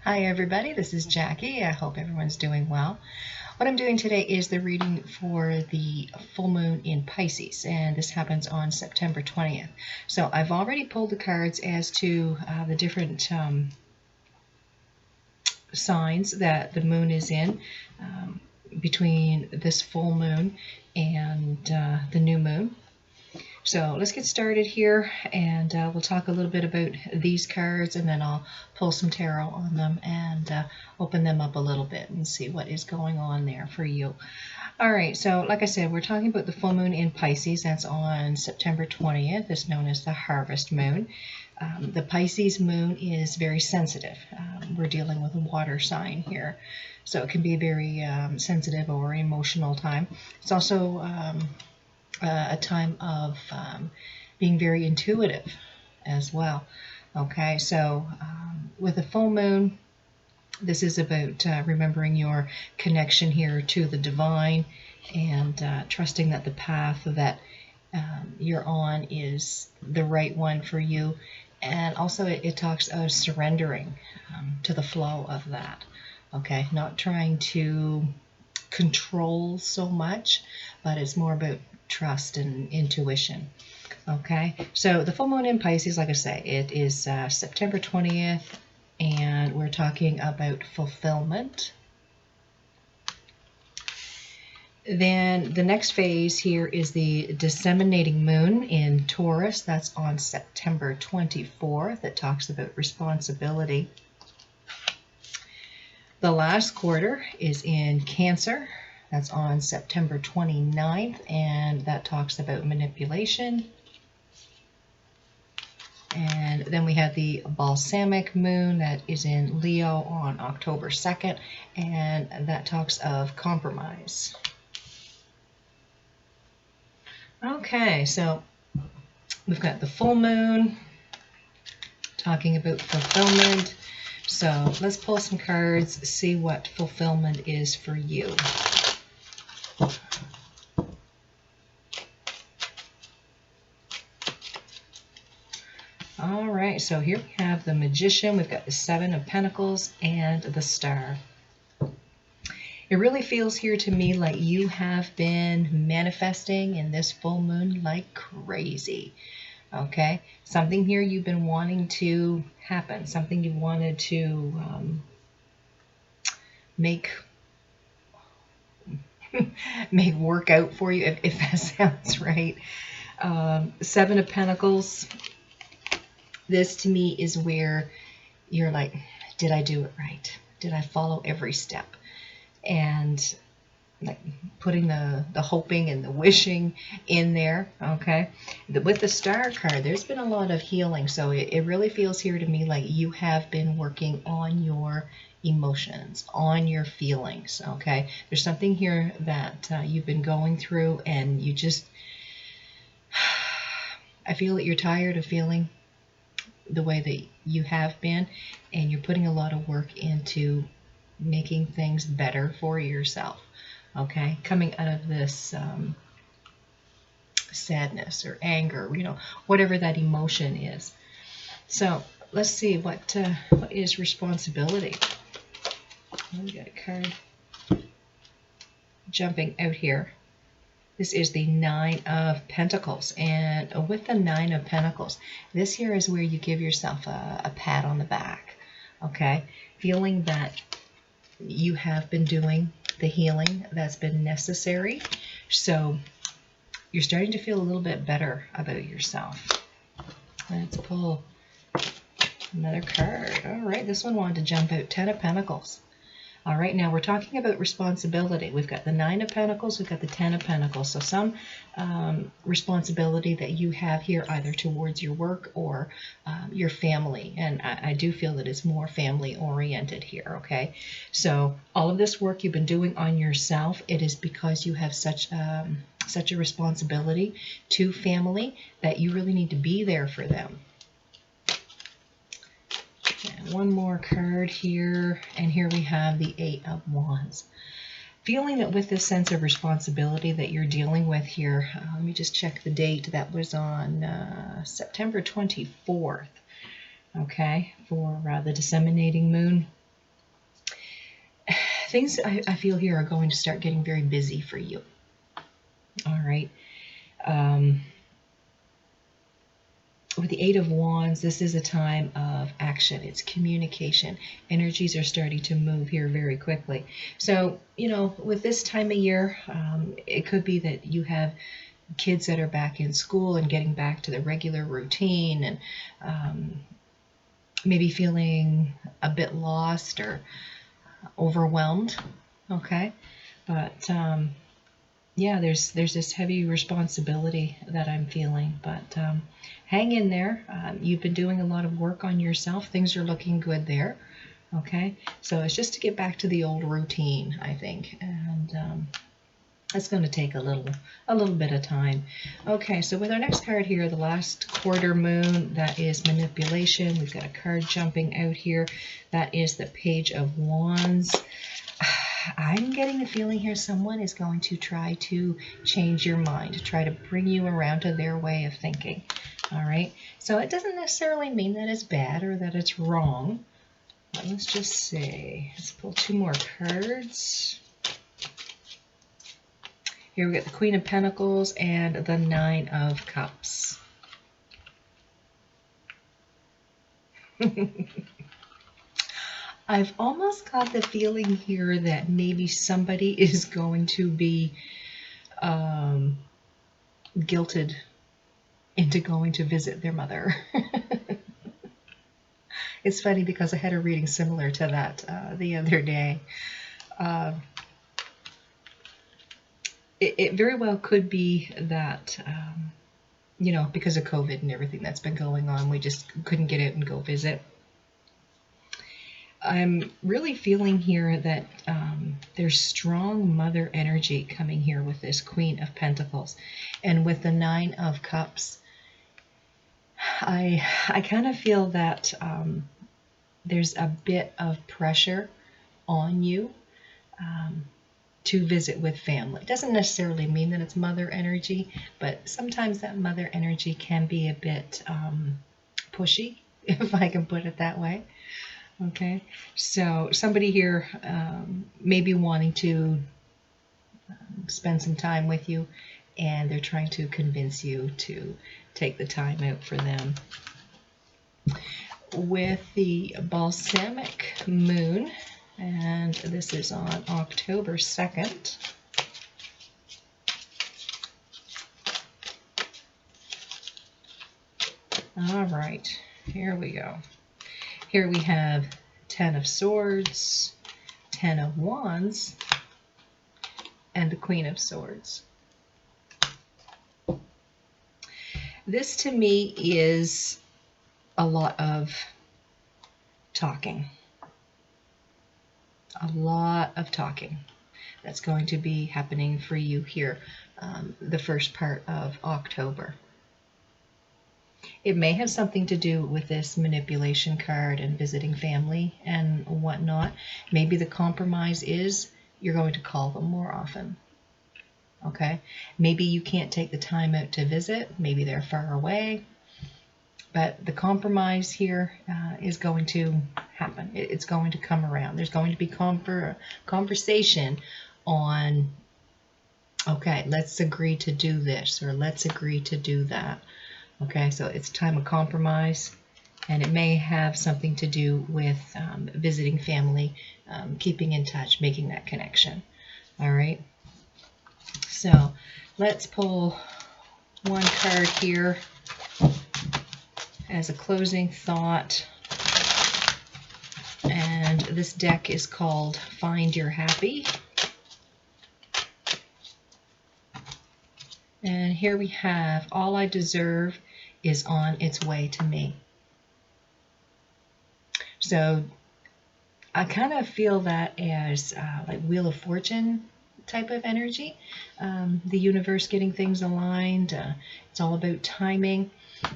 Hi everybody, this is Jackie. I hope everyone's doing well. What I'm doing today is the reading for the full moon in Pisces, and this happens on September 20th. So I've already pulled the cards as to the different signs that the moon is in between this full moon and the new moon. So let's get started here, and we'll talk a little bit about these cards, and then I'll pull some tarot on them and open them up a little bit and see what is going on there for you. All right, so like I said, we're talking about the full moon in Pisces. That's on September 20th. It's known as the harvest moon. The Pisces moon is very sensitive. We're dealing with a water sign here, so it can be a very sensitive or emotional time. It's also a time of being very intuitive as well. Okay, so with a full moon, this is about remembering your connection here to the divine and trusting that the path that you're on is the right one for you. And also it talks of surrendering to the flow of that. Okay, not trying to control so much, but it's more about trust and intuition. Okay, so the full moon in Pisces, like I say, it is September 20th, and we're talking about fulfillment. Then the next phase here is the disseminating moon in Taurus. That's on September 24th. It talks about responsibility. The last quarter is in Cancer. That's on September 29th, and that talks about manipulation. And then we have the Balsamic Moon that is in Leo on October 2nd, and that talks of compromise. Okay, so we've got the full moon talking about fulfillment. So let's pull some cards, see what fulfillment is for you. All right, so here we have the Magician, we've got the Seven of Pentacles, and the Star. It really feels here to me like you have been manifesting in this full moon like crazy. Okay, something here you've been wanting to happen, something you wanted to make work out for you, if that sounds right. Seven of Pentacles. This to me is where you're like, did I do it right? Did I follow every step? And like putting the hoping and the wishing in there, okay? With the Star card, there's been a lot of healing. So it really feels here to me like you have been working on your emotions, on your feelings, okay? There's something here that you've been going through, and you just, I feel that you're tired of feeling the way that you have been, and you're putting a lot of work into making things better for yourself. Okay, coming out of this sadness or anger, whatever that emotion is. So let's see what is responsibility. We got a card jumping out here. This is the Nine of Pentacles, and with the Nine of Pentacles, this here is where you give yourself a pat on the back, okay? Feeling that you have been doing the healing that's been necessary, so you're starting to feel a little bit better about yourself. Let's pull another card. All right, this one wanted to jump out, Ten of Pentacles. All right, now we're talking about responsibility. We've got the Nine of Pentacles, we've got the Ten of Pentacles. So some responsibility that you have here either towards your work or your family. And I do feel that it's more family oriented here, okay? So all of this work you've been doing on yourself, it is because you have such a responsibility to family that you really need to be there for them. And one more card here, and here we have the Eight of Wands. Feeling that with this sense of responsibility that you're dealing with here, let me just check the date. That was on September 24th, okay, for the disseminating moon. things I feel here are going to start getting very busy for you. All right. With the Eight of Wands, this is a time of action. It's communication. Energies are starting to move here very quickly. So, with this time of year, it could be that you have kids that are back in school and getting back to the regular routine, and maybe feeling a bit lost or overwhelmed. Okay. But yeah, there's this heavy responsibility that I'm feeling, but hang in there. You've been doing a lot of work on yourself. Things are looking good there. Okay, so it's just to get back to the old routine, I think, and it's going to take a little bit of time. Okay, so with our next card here, the last quarter moon, that is manipulation. We've got a card jumping out here. That is the Page of Wands. I'm getting the feeling here someone is going to try to change your mind, try to bring you around to their way of thinking. All right, so it doesn't necessarily mean that it's bad or that it's wrong. But let's just see. Let's pull two more cards. Here we got the Queen of Pentacles and the Nine of Cups. I've almost got the feeling here that maybe somebody is going to be guilted into going to visit their mother. It's funny because I had a reading similar to that the other day. It very well could be that, because of COVID and everything that's been going on, we just couldn't get out and go visit. I'm really feeling here that there's strong mother energy coming here with this Queen of Pentacles. And with the Nine of Cups, I kind of feel that there's a bit of pressure on you to visit with family. It doesn't necessarily mean that it's mother energy, but sometimes that mother energy can be a bit pushy, if I can put it that way. Okay, so somebody here may be wanting to spend some time with you, and they're trying to convince you to take the time out for them. With the Balsamic Moon, and this is on October 2nd. All right, here we go. Here we have Ten of Swords, Ten of Wands, and the Queen of Swords. This to me is a lot of talking. A lot of talking that's going to be happening for you here the first part of October. It may have something to do with this manipulation card and visiting family and whatnot. Maybe the compromise is you're going to call them more often. Okay? Maybe you can't take the time out to visit. Maybe they're far away. But the compromise here is going to happen. It's going to come around. There's going to be conversation on, okay, let's agree to do this, or let's agree to do that. Okay, so it's time of compromise, and it may have something to do with visiting family, keeping in touch, making that connection. All right, so let's pull one card here as a closing thought, and this deck is called Find Your Happy. And here we have, all I deserve is on its way to me. So I kind of feel that as like Wheel of Fortune type of energy. The universe getting things aligned. It's all about timing.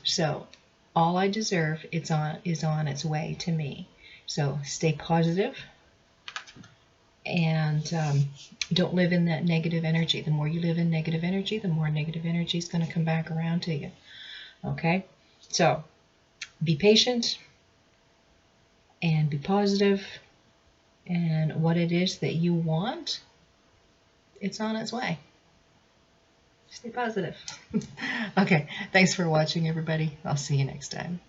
So all I deserve is on its way to me. So stay positive and don't live in that negative energy. The more you live in negative energy, the more negative energy is going to come back around to you. Okay? So be patient and be positive And what it is that you want, it's on its way. Stay positive. Okay, thanks for watching, everybody. I'll see you next time.